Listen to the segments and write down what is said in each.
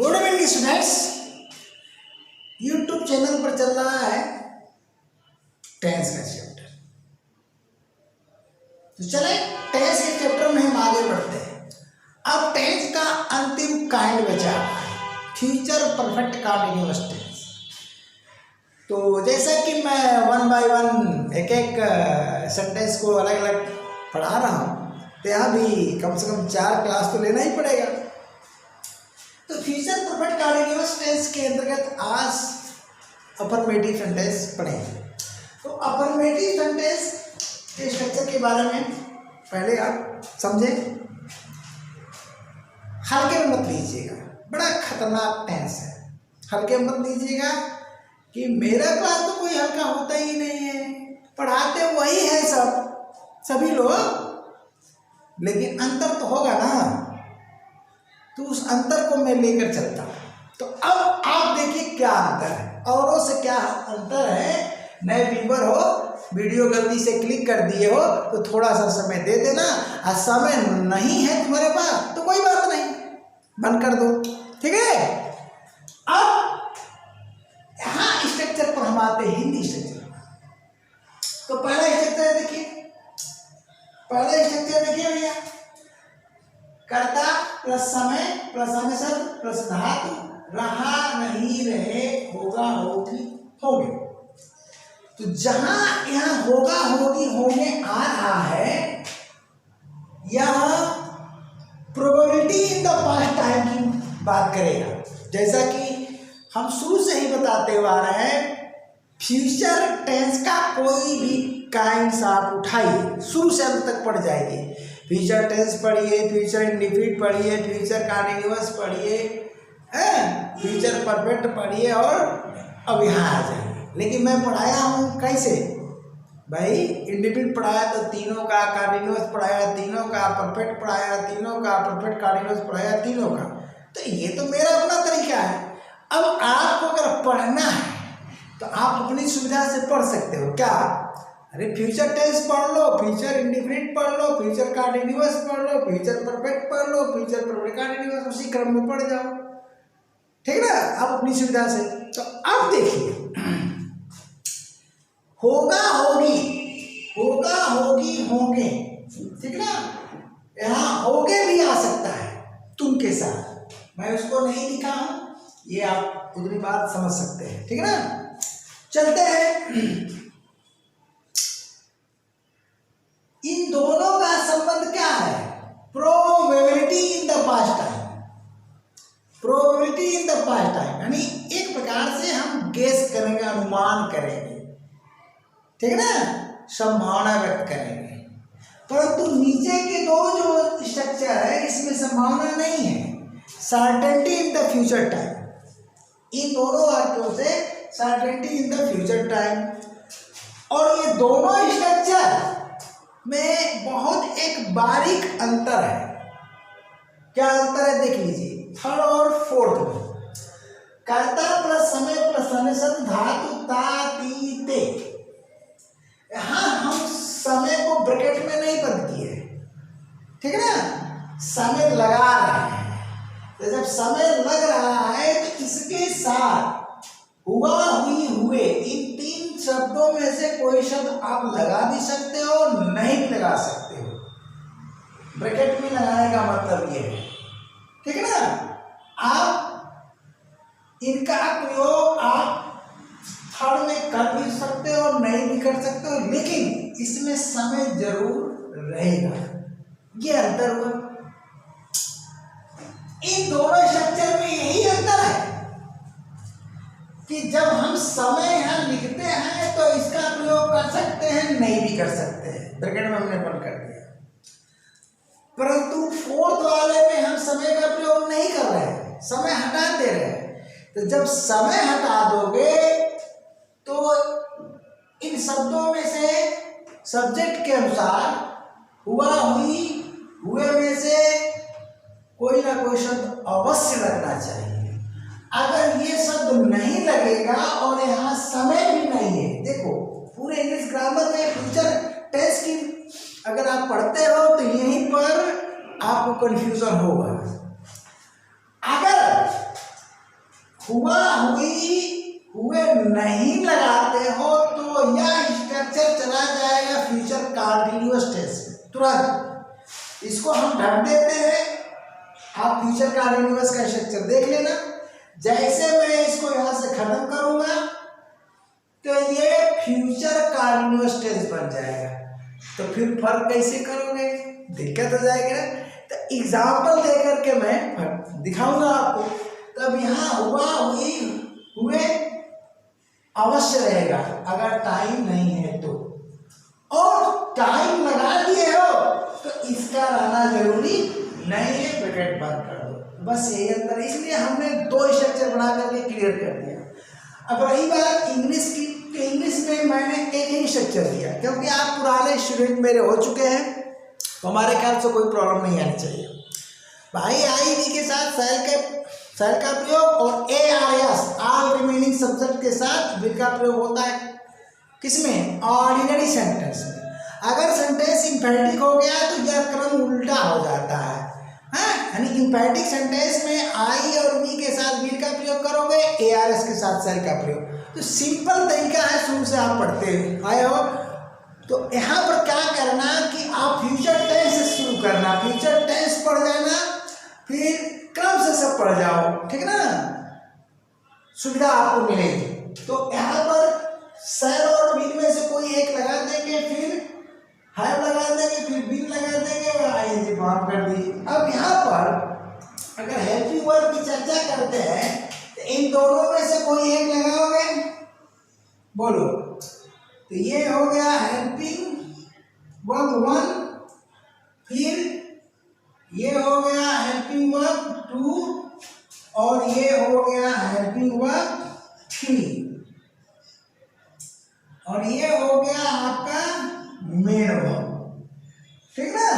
Good evening students. YouTube channel पर चल रहा है टेंस का चैप्टर। तो चले टेंस के चैप्टर में हम आगे बढ़ते हैं। अब टेंस का अंतिम काइंड बचा है फ्यूचर परफेक्ट कंटीन्यूअस टेंस। तो जैसा कि मैं वन बाय वन एक सेंटेंस को अलग अलग पढ़ा रहा हूँ, तो यहाँ भी कम से कम 4 क्लास तो लेना ही पड़ेगा। तो फ्यूचर परफेक्ट कंटीन्यूअस टेंस के अंतर्गत आज अफर्मेटिव सेंटेंस पढ़ेंगे। तो अफर्मेटिव सेंटेंस के स्ट्रक्चर के बारे में पहले आप समझें। हल्के में मत लीजिएगा, बड़ा खतरनाक टेंस है। हल्के में मत लीजिएगा कि मेरा क्लास तो कोई हल्का होता ही नहीं है, पढ़ाते वही है सभी लोग, लेकिन अंतर तो होगा ना। तो उस अंतर को मैं लेकर चलता हूँ। तो अब आप देखिए क्या अंतर है, औरों से क्या अंतर है। नए व्यूअर हो, वीडियो गलती से क्लिक कर दिए हो तो थोड़ा सा समय दे देना, और समय नहीं है तुम्हारे पास तो कोई बात नहीं, बंद कर दो, ठीक है। अब यहाँ स्ट्रक्चर पर हम आते हैं, हिंदी स्ट्रक्चर। तो पहला स्ट्रक्चर देखिए, भैया, कर्ता प्लस समय प्लस अनुशब्द प्लस धातु, रहा नहीं रहे होगा होगी होंगे। तो जहां यहां होगा होगी होंगे आ रहा है, यह probability in the past time की बात करेगा। जैसा कि हम शुरू से ही बताते हुए आ रहे हैं, फ्यूचर टेंस का कोई भी काइंड्स आप उठाइए, शुरू से अंत तक पढ़ जाएगी। फ्यूचर टेंस पढ़िए, फ्यूचर इंडेफिनिट पढ़िए, फ्यूचर कंटीन्यूअस पढ़िए, फ्यूचर परफेक्ट पढ़िए, और अब यहाँ आ जाइए। लेकिन मैं पढ़ाया हूँ कैसे भाई, इंडेफिनिट पढ़ाया तो तीनों का, कंटीन्यूअस पढ़ाया तीनों का, परफेक्ट पढ़ाया तीनों का, परफेक्ट कंटीन्यूअस पढ़ाया तीनों का। तो ये तो मेरा अपना तरीका है। अब आपको अगर पढ़ना है तो आप अपनी सुविधा से पढ़ सकते हो। क्या? अरे फ्यूचर टेंस पढ़ लो, फ्यूचर इंडेफिनिट पढ़ लो, फ्यूचर कंटीन्यूअस पढ़ लो, फ्यूचर परफेक्ट पढ़ लो, फ्यूचर परफेक्ट कंटीन्यूअस, उसी क्रम में पढ़ जाओ, ठीक ना, आप अपनी सुविधा से। तो अब देखिए, होगा होगी, होगा होगी होंगे, ठीक ना। यहाँ होगे भी आ सकता है तुम के साथ, मैं उसको नहीं लिखा हूं, ये आप उतनी बात समझ सकते हैं, ठीक है ना। चलते हैं, इन दोनों का संबंध क्या है? Probability in the past time. Probability in the past time यानी एक प्रकार से हम गेस करेंगे, अनुमान करेंगे, ठीक है ना, संभावना व्यक्त करेंगे। परंतु नीचे के दो जो स्ट्रक्चर है, इसमें संभावना नहीं है, certainty in the future time. इन दोनों वाक्यों से certainty in the future time, और ये दोनों स्ट्रक्चर में बहुत एक बारीक अंतर है। क्या अंतर है देख लीजिए, थर्ड और फोर्थ में। कर्ता प्लस समय प्लस अनुशब्द धातु ता ती ते। यहां हम समय को ब्रैकेट में नहीं बंद किए, ठीक है ना, समय लगा रहे हैं। तो जब समय लग रहा है तो इसके साथ हुआ हुई हुए इन 3 शब्दों में से कोई शब्द आप लगा भी सकते हो, नहीं भी लगा सकते हो। ब्रैकेट में लगाने का मतलब ये है, ठीक है ना। आप इनका प्रयोग आप थर्ड में कर भी सकते हो, नहीं भी कर सकते हो, लेकिन इसमें समय जरूर रहेगा। ये अंतर हुआ। इन दोनों स्ट्रक्चर में यही अंतर है कि जब हम समय यहां लिखते हैं तो इसका प्रयोग कर सकते हैं, नहीं भी कर सकते हैं, ब्रैकेट में हमने बंद कर दिया। परंतु फोर्थ वाले में हम समय का प्रयोग नहीं कर रहे हैं, समय हटा दे रहे हैं। तो जब समय हटा दोगे तो इन शब्दों में से सब्जेक्ट के अनुसार हुआ हुई हुए में से कोई ना कोई शब्द अवश्य लगना चाहिए। अगर ये शब्द नहीं लगेगा और यहाँ समय भी नहीं है, देखो पूरे इंग्लिश ग्रामर में फ्यूचर टेंस की अगर आप पढ़ते हो तो यहीं पर आपको कंफ्यूजन होगा। अगर हुआ हुई हुए नहीं लगाते हो तो यह स्ट्रक्चर चला जाएगा फ्यूचर कंटीन्यूअस टेंस में तुरंत। इसको हम ढक देते हैं। आप फ्यूचर कंटीन्यूअस का स्ट्रक्चर देख लेना। जैसे मैं इसको यहां से खत्म करूंगा तो ये फ्यूचर कंटीन्यूअस टेंस बन जाएगा। तो फिर फर्क कैसे करोगे, दिक्कत हो जाएगी ना। तो एग्जाम्पल देकर के मैं दिखाऊंगा आपको। तब यहाँ हुआ हुई हुए अवश्य रहेगा अगर टाइम नहीं है तो, और टाइम लगा दिए हो तो इसका रहना जरूरी नहीं है, ब्रैकेट बंद कर दो। बस यही अंतर, इसलिए हमने दो स्ट्रक्चर बना करके क्लियर कर दिया। अब रही बात इंग्लिश की, तो इंग्लिश में मैंने एक ही स्ट्रक्चर दिया क्योंकि आप पुराने स्टूडेंट मेरे हो चुके हैं तो हमारे ख्याल से कोई प्रॉब्लम नहीं आनी चाहिए। भाई आई वी के साथ सेल का प्रयोग और ARS ऑल रिमेनिंग सब्जेक्ट के साथ विल का प्रयोग होता है किसमें, ऑर्डिनरी सेंटेंस में। अगर सेंटेंस इंफैटिक हो गया तो यह क्रम उल्टा हो जाता है। यानी इंफैटिक सेंटेंस में आई और वी के साथ विल का प्रयोग करोगे, ARS के साथ सेल का प्रयोग। तो सिंपल तरीका है, शुरू से आप पढ़ते आए हो। तो यहाँ पर क्या करना कि आप फ्यूचर टेंस से शुरू करना, फ्यूचर टेंस पढ़ जाना, फिर क्रम से सब पढ़ जाओ, ठीक ना, सुविधा आपको मिलेगी। तो यहाँ पर सेल और विल में से कोई एक लगा देंगे, फिर हैव लगा देंगे, फिर विल लगा देंगे और आईएनजी फॉर्म कर दी। अब यहाँ पर अगर हेल्पिंग वर्ब की चर्चा करते हैं तो इन दोनों में से कोई एक लगाओगे, बोलो। तो ये हो गया हेल्पिंग वर्ब 1, फिर ये हो गया हेल्पिंग वर्ब 2 और ये हो गया हेल्पिंग वर्ब 3 और ये हो गया आपका मेन वर्ब, ठीक ना।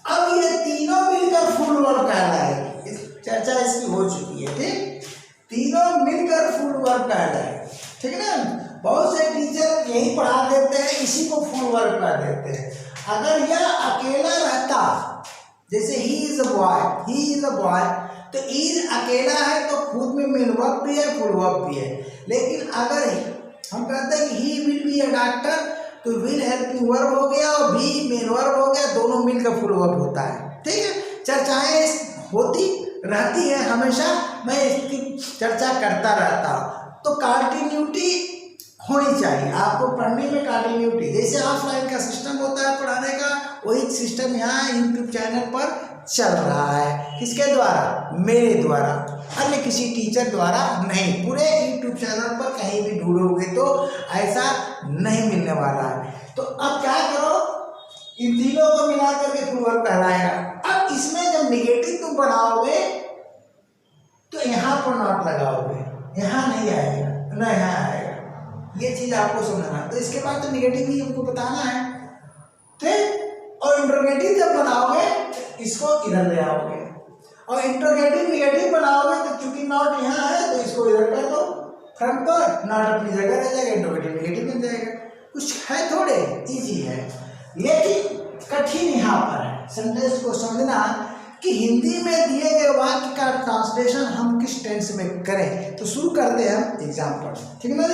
अब ये तीनों मिलकर फुल वर्ब कहलाएगी। चर्चा इसकी हो चुकी है, ठीक। तीनों मिलकर फुल वर्ब कहलाएगी, ठीक ना। बहुत से टीचर यही पढ़ा देते हैं, इसी को फुल वर्ब कह देते हैं। अगर यह अकेला रहता, जैसे ही इज अ बॉय, तो इज अकेला है तो खुद में मेन वर्ब भी है, फुल वर्ब भी है। लेकिन अगर हम कहते हैं कि he will be a doctor, तो विल हेल्पिंग वर्ब हो गया और बी मेन वर्ब हो गया, दोनों मिलकर फुल वर्ब होता है, ठीक है। चर्चाएं होती रहती है हमेशा, मैं इसकी चर्चा करता रहता हूँ। तो कंटिन्यूटी होनी चाहिए आपको पढ़ने में, कंटिन्यूटी। जैसे ऑफलाइन का सिस्टम होता है पढ़ाने का, वही सिस्टम यहाँ यूट्यूब चैनल पर चल रहा है। किसके द्वारा, मेरे द्वारा, अन्य किसी टीचर द्वारा नहीं। पूरे यूट्यूब चैनल पर कहीं भी ढूंढोगे तो ऐसा नहीं मिलने वाला है। तो अब क्या करो, इन तीनों को मिला करके फुल वर्ब कहलाएगा। अब इसमें जब निगेटिव तुम बनाओगे तो यहाँ पर नॉट लगाओगे, यहाँ नहीं आएगा ना, यहाँ आएगा। ये चीज आपको समझना। तो इसके बाद तो निगेटिव ही हमको बताना है, ठीक। और इंट्रोगेटिव जब बनाओगे इसको इधर ले आओगे, और इंट्रोगेटिव निगेटिव बनाओगे तो चूंकि नॉट यहाँ है तो इसको इधर कर दो फ्रंट पर, नॉट अपनी जगह रह जाएगा, इंट्रोगेटिव निगेटिव बन जाएगा। कुछ है थोड़े, इजी है, लेकिन कठिन यहाँ पर है सेंटेंस को समझना कि हिंदी में दिए गए वाक्य का ट्रांसलेशन हम किस टेंस में करें। तो शुरू करते हैं हम एग्जाम्पल, ठीक है ना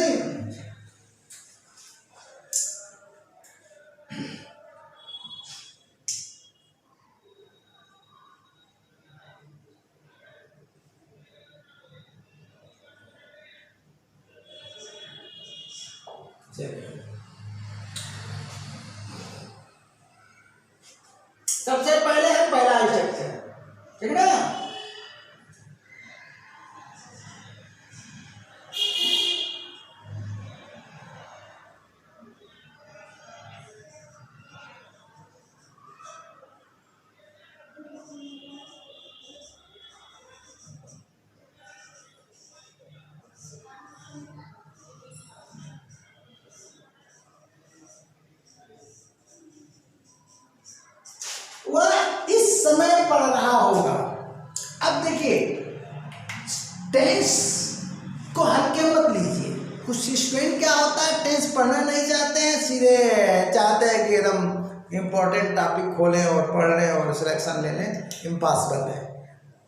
जी। सबसे पहले है पहला स्ट्रक्चर, ठीक है ना। वह इस समय पढ़ रहा होगा। अब देखिए, टेंस को हल्के मत लीजिए। कुछ स्टूडेंट क्या होता है, टेंस पढ़ना नहीं चाहते हैं, सीधे चाहते हैं कि एकदम इम्पोर्टेंट टॉपिक खोलें और पढ़ लें और सिलेक्शन ले लें। इम्पॉसिबल है।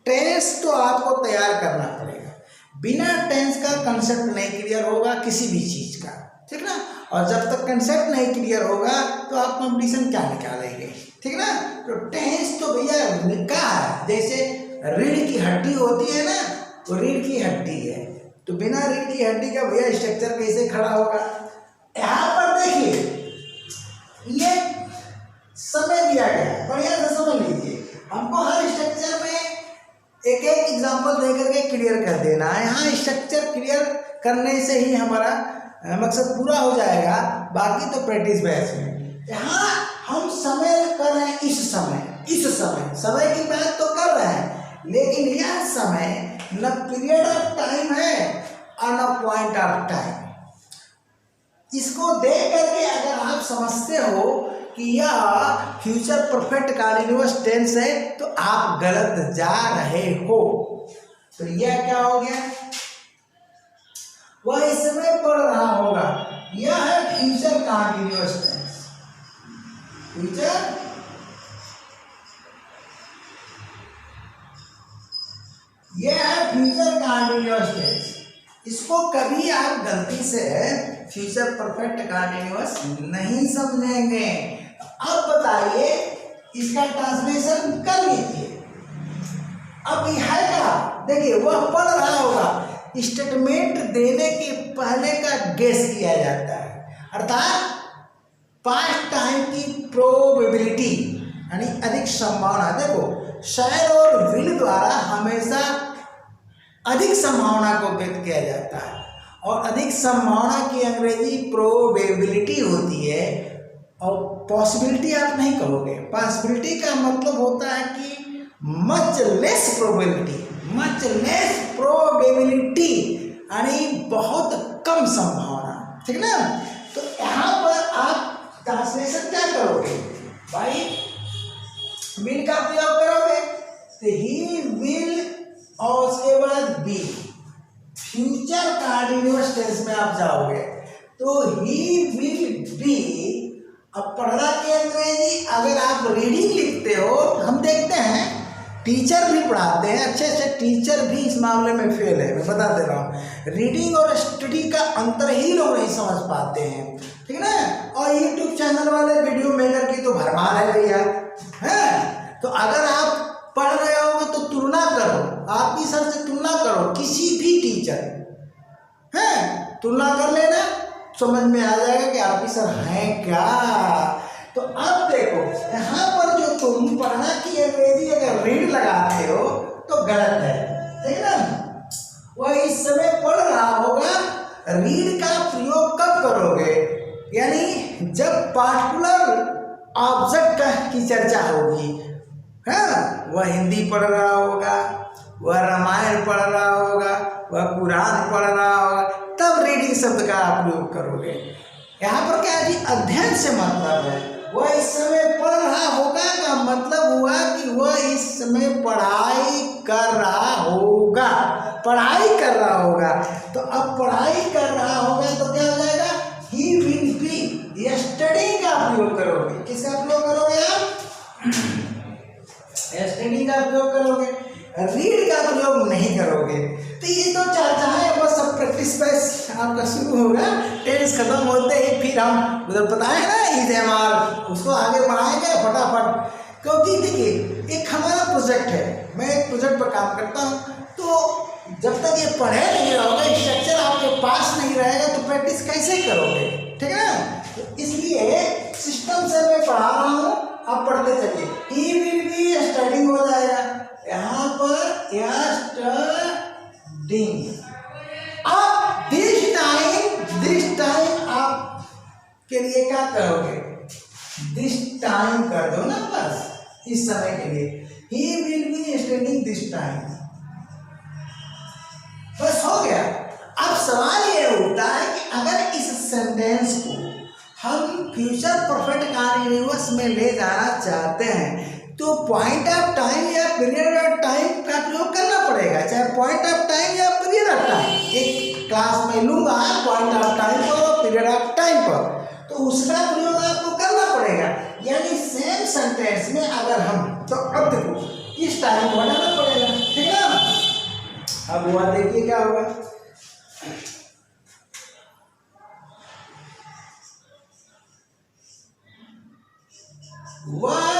टेंस तो आपको तैयार करना पड़ेगा। बिना टेंस का कंसेप्ट नहीं क्लियर होगा किसी भी चीज का, ठीक ना। और जब तक कंसेप्ट नहीं क्लियर होगा तो आप कंपटीशन क्या निकालेंगे, ठीक ना। तो टेंस तो भैया क्या है, जैसे रीढ़ की हड्डी होती है ना, वो रीढ़ की हड्डी है, तो बिना रीढ़ की हड्डी का भैया स्ट्रक्चर कैसे खड़ा होगा। यहाँ पर देखिए ये समय दिया गया है, बढ़िया से समझ लीजिए। हमको हर स्ट्रक्चर में एक एक एग्जांपल देकर के क्लियर कर देना है। यहाँ स्ट्रक्चर क्लियर करने से ही हमारा मकसद पूरा हो जाएगा, बाकी तो प्रैक्टिस बेस में। यहाँ हम समय कर रहे हैं, इस समय की बात तो कर रहे हैं, लेकिन यह समय न पीरियड ऑफ टाइम है और न पॉइंट ऑफ टाइम। इसको देख करके अगर आप समझते हो कि यह फ्यूचर परफेक्ट कंटीन्यूअस टेंस है तो आप गलत जा रहे हो। तो यह क्या हो गया, वह इस समय पढ़ रहा होगा, यह है फ्यूचर कंटीन्यूअस टेंस। यह है फ्यूचर कंटीन्यूअस टेंस। इसको कभी आप गलती से फ्यूचर परफेक्ट कंटीन्यूअस नहीं समझेंगे। अब बताइए इसका ट्रांसलेशन कर लीजिए। अब यह है क्या, देखिए वह पढ़ रहा होगा, स्टेटमेंट देने के पहले का गेस किया जाता है, अर्थात पास्ट टाइम की प्रोबेबिलिटी यानी अधिक संभावना। देखो शायद और विल द्वारा हमेशा अधिक संभावना को व्यक्त किया जाता है, और अधिक संभावना की अंग्रेजी प्रोबेबिलिटी होती है, और पॉसिबिलिटी आप नहीं कहोगे। पॉसिबिलिटी का मतलब होता है कि मच लेस प्रोबेबिलिटी यानी बहुत कम संभावना, ठीक ना। तो यहाँ पर आप ट्रांसलेशन क्या करोगे भाई, विल का प्रयोग करोगे तो ही विल और उसके बाद बी, फ्यूचर कंटीन्यूअस टेंस में आप जाओगे तो ही विल बी। अब पढ़ना की अंग्रेजी अगर आप रीडिंग लिखते हो, हम देखते हैं टीचर भी पढ़ाते हैं, अच्छे टीचर भी इस मामले में फेल है, मैं बता दे रहा हूँ। रीडिंग और स्टडी का अंतर ही लोग नहीं समझ पाते हैं, ठीक ना। और यूट्यूब चैनल वाले वीडियो मेकर की तो भरमार है भैया, है। तो अगर आप पढ़ रहे हो तो तुलना करो, आप भी सर से तुलना करो, किसी भी टीचर है तुलना कर लेना, समझ में आ जाएगा कि आपकी सर हैं क्या। तो अब देखो यहाँ पर जो तुम पढ़ना की अंग्रेजी अगर रीड लगाते हो तो गलत है, ठीक ना। वह इस समय पढ़ रहा होगा, रीड का प्रयोग कब करोगे, यानी जब पार्टिकुलर ऑब्जेक्ट की चर्चा होगी। हाँ, वह हिंदी पढ़ रहा होगा, वह रामायण पढ़ रहा होगा, वह कुरान पढ़ रहा होगा, तब रीडिंग शब्द का प्रयोग करोगे। यहाँ पर क्या है, अध्ययन से मतलब है, वह इस समय पढ़ रहा होगा का मतलब हुआ कि वह इस समय पढ़ाई कर रहा होगा, तो अब पढ़ाई कर रहा होगा तो क्या हो जाएगा, ही विल बी। स्टडी का प्रयोग करोगे, किसका प्रयोग करोगे आप, स्टडी का प्रयोग करोगे, रीड का प्रयोग नहीं करोगे। तो ये तो चर्चा है, वो सब प्रैक्टिस बेस आपका शुरू होगा, टेंस खत्म होते ही फिर हम उधर बताए ना इस्तेमाल, उसको आगे बढ़ाएंगे फटाफट। क्योंकि देखिए एक हमारा प्रोजेक्ट है, मैं एक प्रोजेक्ट पर काम करता हूँ, तो जब तक ये पढ़े नहीं रहोगे, स्ट्रक्चर आपके पास नहीं रहेगा तो प्रैक्टिस कैसे करोगे, ठीक है ना। तो इसलिए सिस्टम से मैं पढ़ा रहा हूँ, आप पढ़ते चलिए, ही विल बी स्टडिंग हो जाएगा, यहाँ पर स्टडिंग। अब दिस टाइम आप के लिए क्या करोगे, दिस टाइम कर दो ना, बस इस समय के लिए he will be studying this time, बस हो गया। अब सवाल ये उठता है कि अगर इस सेंटेंस को हम फ्यूचर परफेक्ट कंटीन्यूअस में ले जाना चाहते हैं तो पॉइंट ऑफ टाइम या पीरियड ऑफ टाइम का प्रयोग करना पड़ेगा, चाहे पॉइंट ऑफ टाइम या पीरियड ऑफ टाइम। एक क्लास में लूंगा पॉइंट ऑफ टाइम पर और पीरियड ऑफ टाइम पर, तो उसका प्रयोग आपको करना पड़ेगा। यानी सेम सेंटेंस में अगर हम, तो अब देखो इस टाइम को हटाना पड़ेगा, ठीक है। अब वह देखिए क्या होगा, वह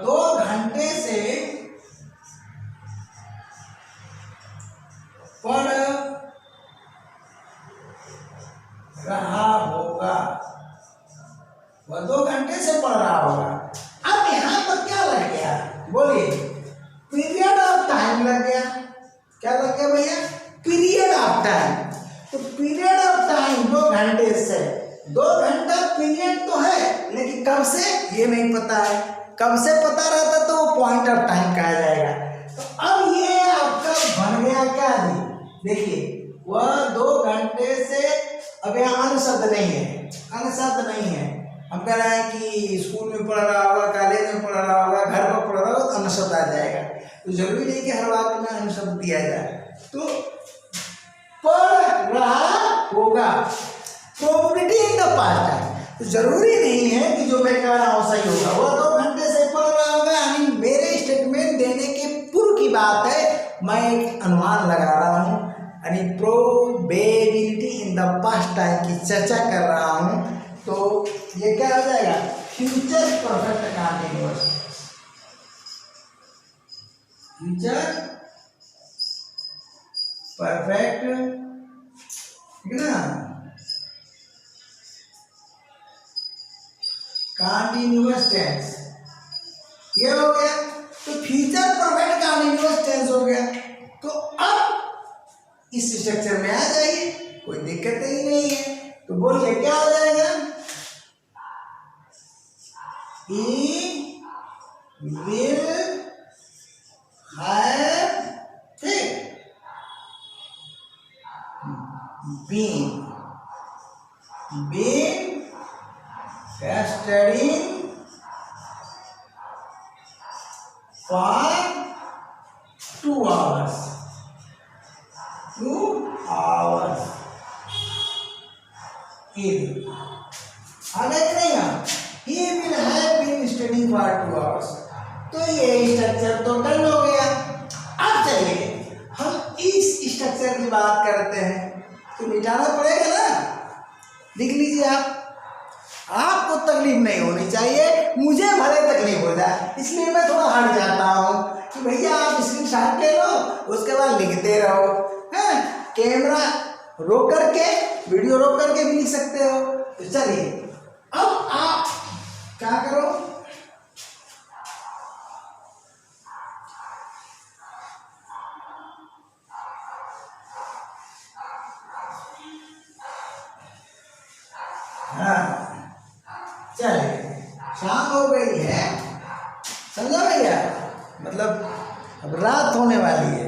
दो घंटे से पढ़ रहा होगा, वह 2 घंटे से पढ़ रहा होगा। अब यहां पर क्या लग गया, बोलिए, पीरियड ऑफ टाइम लग गया। क्या लग गया भैया, पीरियड ऑफ टाइम। तो पीरियड ऑफ टाइम 2 घंटे से, 2 घंटा पीरियड तो है, लेकिन कब से ये नहीं पता है। कब से पता रहता तो वो पॉइंट ऑफ टाइम कहा जाएगा। तो अब ये आपका बन गया क्या, देखिए, वह 2 घंटे से, अब यहाँ अनुशब्द नहीं है, अनुशब्द नहीं है। हम कह रहे हैं कि स्कूल में पढ़ रहा होगा, कॉलेज में पढ़ रहा होगा, घर पर पढ़ रहा होगा, तो अनुशब्द आ जाएगा। तो जरूरी नहीं कि हर वाक्य में अनुशब्द दिया जाए। तो पढ़ रहा होगा, probability in the past time, तो जरूरी नहीं है कि जो मैं कह रहा हूँ सही होगा। वह 2 घंटे से पढ़ रहा होगा, यानी मेरे स्टेटमेंट देने के पूर्व की बात है, मैं एक अनुमान लगा रहा हूँ, यानी probability in the past time की चर्चा कर रहा हूँ। तो ये क्या हो जाएगा, future perfect continuous, future perfect, ठीक है ना, कंटीन्यूअस टेंस, ये हो गया। तो फ्यूचर परफेक्ट कंटीन्यूअस टेंस हो गया। तो अब इस स्ट्रक्चर में आ जाइए, कोई दिक्कत ही नहीं है। तो बोलिए क्या हो जाएगा, he will have been studying for 2 hours, 2 hours, आगे नहीं है, he will have been studying for 2 hours। तो ये स्ट्रक्चर तो डन हो गया। अब चलिए हम इस स्ट्रक्चर की बात करते हैं, तो मिटाना पड़ेगा ना, लिख लीजिए आप। आपको तकलीफ नहीं होनी चाहिए, मुझे भले तकलीफ हो जाए, इसलिए मैं थोड़ा हट जाता हूँ कि भैया आप स्क्रीन शॉट ले लो, उसके बाद लिखते रहो। हैं, कैमरा रोक करके, वीडियो रोक करके भी लिख सकते हो। तो चलिए अब आप क्या करो, चलिए शाम हो गई है, समझा भैया, मतलब अब रात होने वाली है।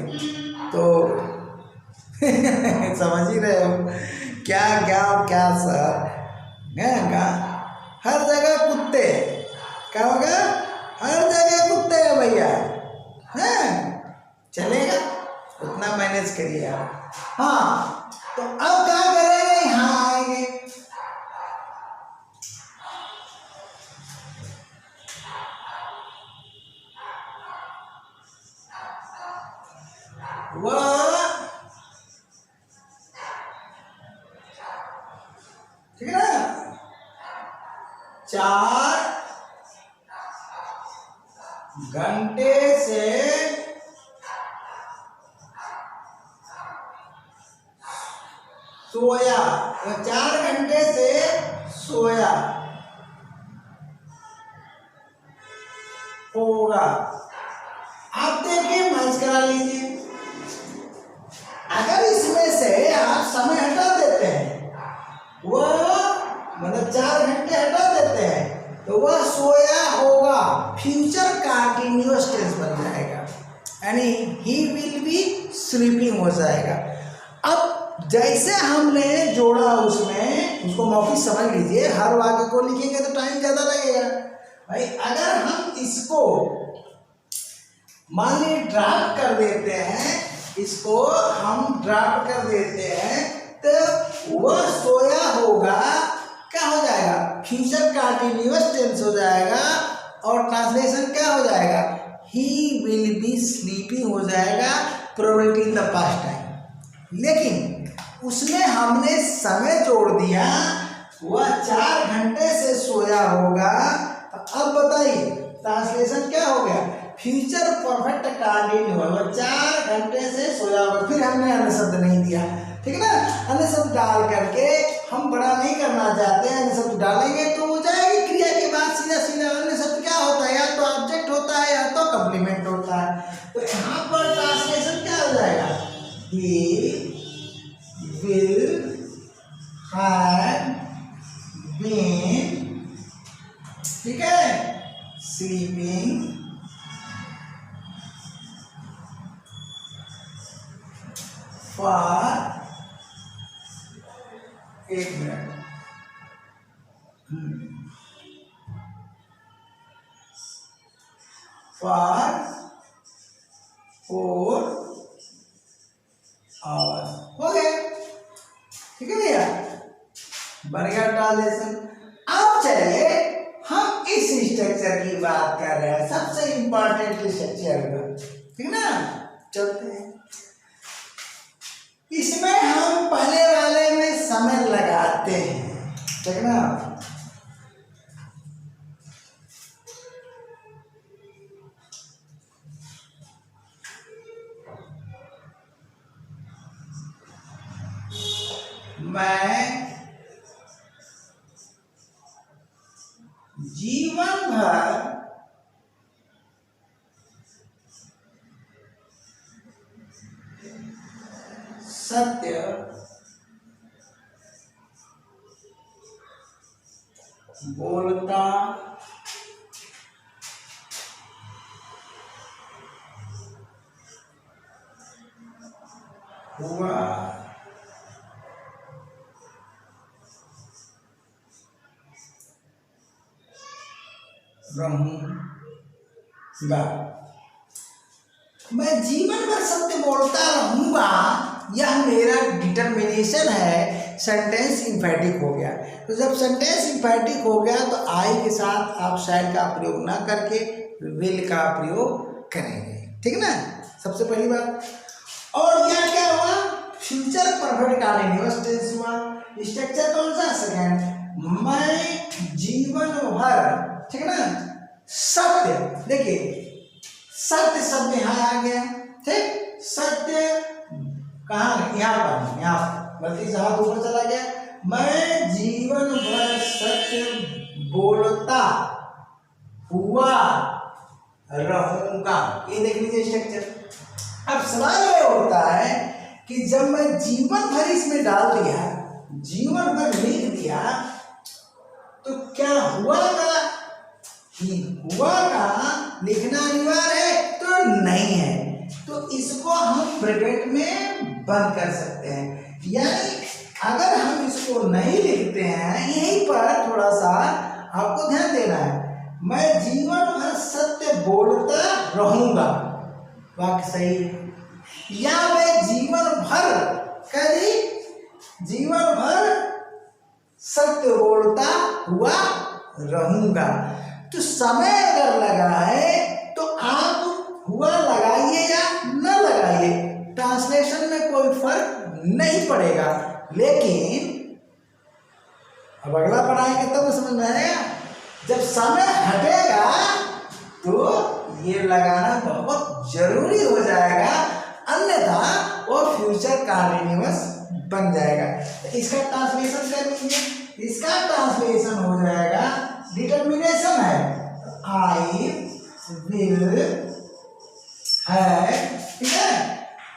तो समझ ही रहे हो क्या क्या क्या सर, हर जगह कुत्ते, क्या होगा, हर जगह कुत्ते हैं भैया, हैं, चलेगा, उतना मैनेज करिए आप। हाँ, तो अब क्या करेंगे, यहाँ आएंगे, वह, ठीक है ना, 4 घंटे से सोया, 4 घंटे से सोया होगा। आप देखिए, मैच करा लीजिए। अगर इसमें से आप समय हटा देते हैं, वह मतलब 4 घंटे हटा देते हैं, तो वह सोया होगा, फ्यूचर कंटीन्यूअस टेंस बन जाएगा, यानी ही विल बी स्लीपिंग हो जाएगा। अब जैसे हमने जोड़ा उसमें, उसको मौखिक समझ लीजिए, हर वाक्य को लिखेंगे तो टाइम ज़्यादा लगेगा भाई। अगर हम इसको मान लीजिए ड्राफ्ट कर देते हैं, इसको हम ड्राफ्ट कर देते हैं, तो वह सोया होगा स्लीपिंग हो जाएगा probability in the past time. लेकिन उसमें हमने समय जोड़ दिया, वह 4 घंटे से सोया होगा। तो अब बताइए ट्रांसलेशन क्या हो गया, फ्यूचर परफेक्ट कंटिन्यूअस, 4 घंटे से सोया होगा। फिर हमने अन्य शब्द नहीं दिया, ठीक है ना। अन्य शब्द डाल करके हम बड़ा नहीं करना चाहते हैं, अन्य शब्द डालेंगे तो हो जाएगी क्रिया के बाद सीधा सीधा। अन्य शब्द क्या होता है, या तो ऑब्जेक्ट होता है या तो कॉम्प्लीमेंट होता है। तो यहाँ पर ट्रांसलेशन क्या हो जाएगा, ही विल हैव बीन, ठीक है, स्लीपिंग फॉर, एक मिनट, फॉर 4 आवर्स। हो गया, ठीक है भैया, बढ़िया ट्रांसलेशन। अब चलिए हम इस स्ट्रक्चर की बात कर रहे हैं, सबसे इंपॉर्टेंट स्ट्रक्चर, ठीक ना। चलते हैं, इसमें हम पहले वाले में समय लगाते हैं, ठीक ना। मैं जीवन भर सत्य बोलता हुआ रहूंगा। मैं जीवन भर सत्य बोलता रहूंगा, यह मेरा डिटर्मिनेशन है। सेंटेंस इम्फेटिक हो गया। तो जब सेंटेंस इम्फेटिक हो गया तो आई के साथ आप शैल का प्रयोग ना करके विल का प्रयोग करेंगे, ठीक ना, सबसे पहली बात। और यह क्या हुआ, फ्यूचर परफेक्ट कंटीन्यूअस टेंस हुआ। स्ट्रक्चर कौन सा, सेकंड। मैं जीवन भर, ठीक है ना, सत्य, देखिए सत्य शब्द यहाँ आ गया, ठीक। सत्य कहाँ, यहाँ पर, यहाँ गलती से हाथ ऊपर चला गया। मैं जीवन भर सत्य बोलता हुआ रहूंगा, ये देख लीजिए स्ट्रक्चर। अब सवाल ये होता है कि जब मैं जीवन भर इसमें डाल दिया, जीवन भर लिख दिया, तो क्या हुआ का, हुआ का लिखना अनिवार्य है, तो नहीं है। तो इसको हम ब्रैकेट में बंद कर सकते हैं। यानी अगर हम इसको नहीं लिखते हैं, यहीं पर थोड़ा सा आपको ध्यान देना है। मैं जीवन भर सत्य बोलता रहूंगा, वाक्य सही है। या मैं जीवन भर, कभी जीवन भर सत्य बोलता हुआ रहूंगा। तो समय अगर लगाए तो आप हुआ लगाइए या न लगाइए, ट्रांसलेशन में कोई फर्क नहीं पड़ेगा। लेकिन अब अगला पढ़ाएंगे तब समझ में आएगा। जब समय हटेगा तो ये लगाना बहुत जरूरी हो जाएगा, अन्यथा वो फ्यूचर कंटीन्यूअस बन जाएगा। तो इसका ट्रांसलेशन कर लीजिए। इसका ट्रांसलेशन हो जाएगा, डिटर्मिनेशन है, आई विल हैव, ठीक है,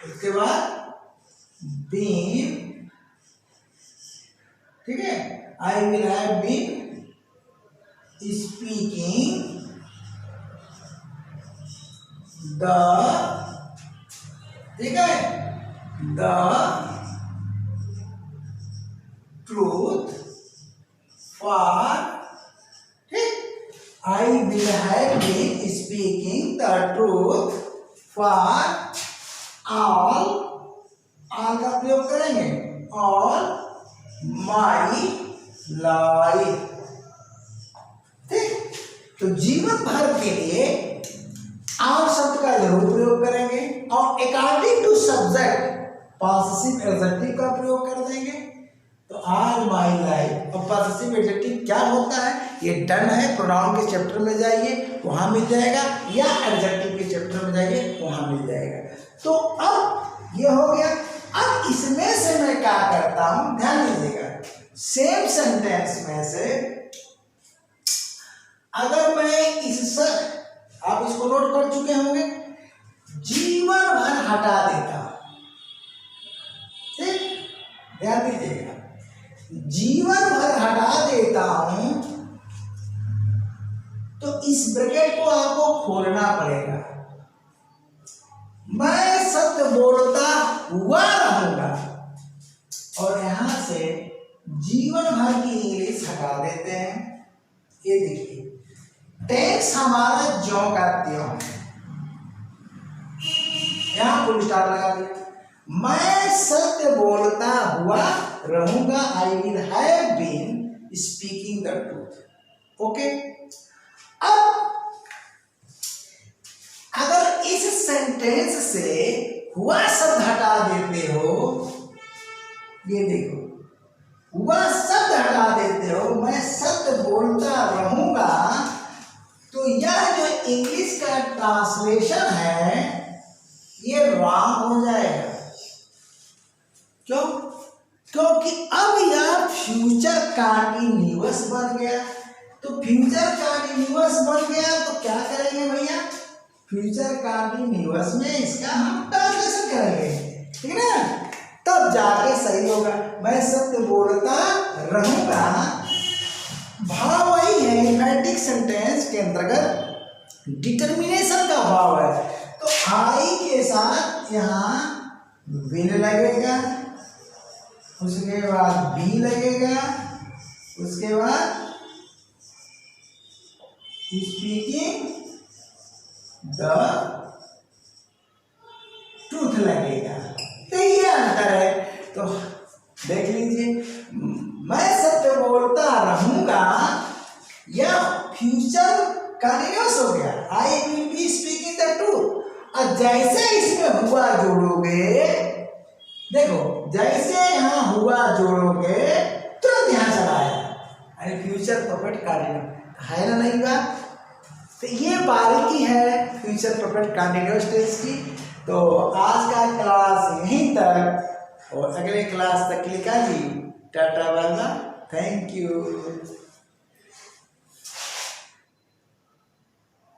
उसके बाद बीन, ठीक है, I will have been speaking the, ठीक है, द ट्रूथ फॉर, ठीक, I will have been speaking the truth for all का प्रयोग करेंगे, all my life, ठीक। तो जीवन भर के लिए आम शब्द का जरूर प्रयोग करेंगे और according to subject possessive adjective का प्रयोग कर देंगे। तो ऑल माय लाइफ, और पॉसेसिव एडजेक्टिव क्या होता है, ये डन है, प्रोनाउन के चैप्टर में जाइए वहां मिल जाएगा, या एडजेक्टिव के चैप्टर में जाइए वहां मिल जाएगा। तो अब ये हो गया। अब इसमें से मैं क्या करता हूं, ध्यान दीजिएगा, सेम सेंटेंस में से अगर मैं इससे, आप इसको नोट कर चुके होंगे, जीवन भर हटा देता हूं, ठीक, ध्यान दीजिएगा, जीवन भर हटा देता हूं, तो इस ब्रैकेट को आपको खोलना पड़ेगा। मैं सत्य बोलता हुआ रहूंगा, और यहां से जीवन भर की इंग्लिश हटा देते हैं। ये देखिए, टेक्स हमारा ज्यों का त्यों है, यहां फुल स्टॉप लगा दिया। मैं सत्य बोलता हुआ रहूंगा, I will have been speaking the truth. Okay, अब अगर इस सेंटेंस से हुआ शब्द हटा देते हो, ये देखो, हुआ शब्द हटा देते हो, मैं सत्य बोलता रहूंगा, तो यह जो इंग्लिश का ट्रांसलेशन है ये रॉन्ग हो जाएगा। क्यों? क्योंकि अब यह फ्यूचर कंटीन्यूअस बन गया। तो फ्यूचर कंटीन्यूअस बन गया तो क्या करेंगे भैया, फ्यूचर कंटीन्यूअस में इसका हम ट्रांसलेशन करेंगे, ठीक है ना, तब जाके सही होगा। मैं सत्य बोलता रहूंगा, भाव वही है, इम्पेरेटिव सेंटेंस के अंतर्गत डिटर्मिनेशन का भाव है। तो आई के साथ यहाँ विल लगेगा, उसके बाद बी लगेगा, उसके बाद स्पीकिंग द ट्रूथ लगेगा। तो ये अंतर है। तो देख लीजिए, मैं सत्य बोलता रहूंगा, यह फ्यूचर कंटीन्यूअस हो गया, I will be speaking the truth. और जैसे इसमें हुआ जोड़ोगे, देखो जैसे यहाँ हुआ जोड़ोगे तुरंत यहाँ चला आएगा, फ्यूचर परफेक्ट कंटीन्यूअस है ना, नहीं बात। तो ये बारीकी है फ्यूचर परफेक्ट कंटीन्यूअस टेंस की। तो आज का क्लास यहीं तक, और अगले क्लास तक के लिए जी tata bye bye, thank you.